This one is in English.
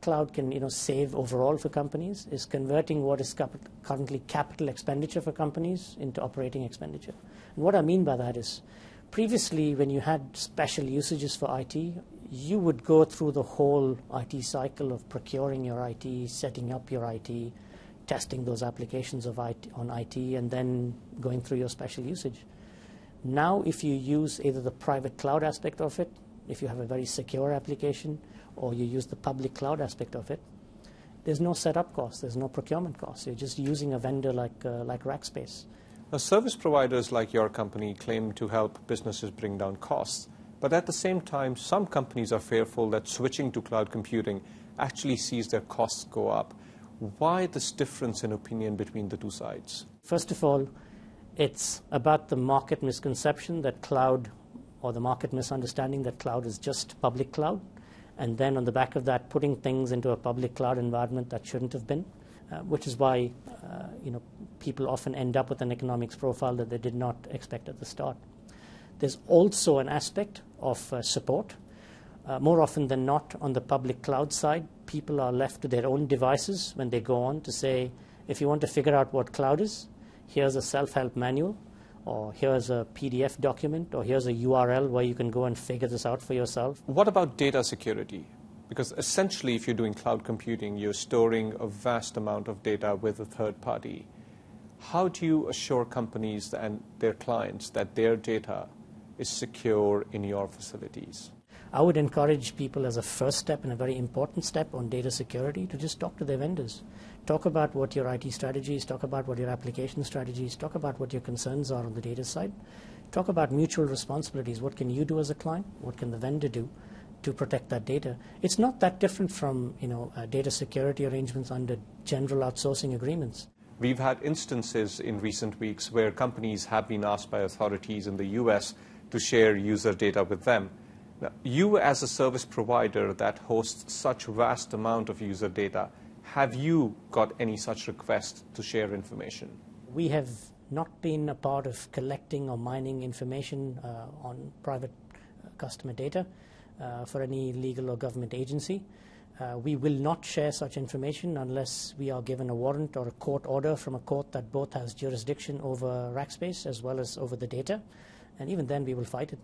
cloud can save overall for companies is converting what is currently capital expenditure for companies into operating expenditure. And what I mean by that is, previously when you had special usages for IT, you would go through the whole IT cycle of procuring your IT, setting up your IT, testing those applications of on IT, and then going through your special usage. Now if you use either the private cloud aspect of it, if you have a very secure application, or you use the public cloud aspect of it, there's no setup cost, there's no procurement cost. You're just using a vendor like Rackspace. Now, service providers like your company claim to help businesses bring down costs, but at the same time, some companies are fearful that switching to cloud computing actually sees their costs go up. Why this difference in opinion between the two sides? First of all, it's about the market misconception that cloud, or the market misunderstanding that cloud is just public cloud, and then on the back of that putting things into a public cloud environment that shouldn't have been, which is why people often end up with an economics profile that they did not expect at the start. There's also an aspect of support. More often than not, on the public cloud side, people are left to their own devices when they go on to say, if you want to figure out what cloud is, here's a self-help manual, or here's a PDF document, or here's a URL where you can go and figure this out for yourself. What about data security? Because essentially, if you're doing cloud computing, you're storing a vast amount of data with a third party. How do you assure companies and their clients that their data is secure in your facilities? I would encourage people as a first step and a very important step on data security to just talk to their vendors. Talk about what your IT strategy is, talk about what your application strategy is, talk about what your concerns are on the data side. Talk about mutual responsibilities. What can you do as a client? What can the vendor do to protect that data? It's not that different from data security arrangements under general outsourcing agreements. We've had instances in recent weeks where companies have been asked by authorities in the US to share user data with them. Now, you as a service provider that hosts such vast amount of user data, have you got any such request to share information? We have not been a part of collecting or mining information on private customer data for any legal or government agency. We will not share such information unless we are given a warrant or a court order from a court that both has jurisdiction over Rackspace as well as over the data. And even then we will fight it.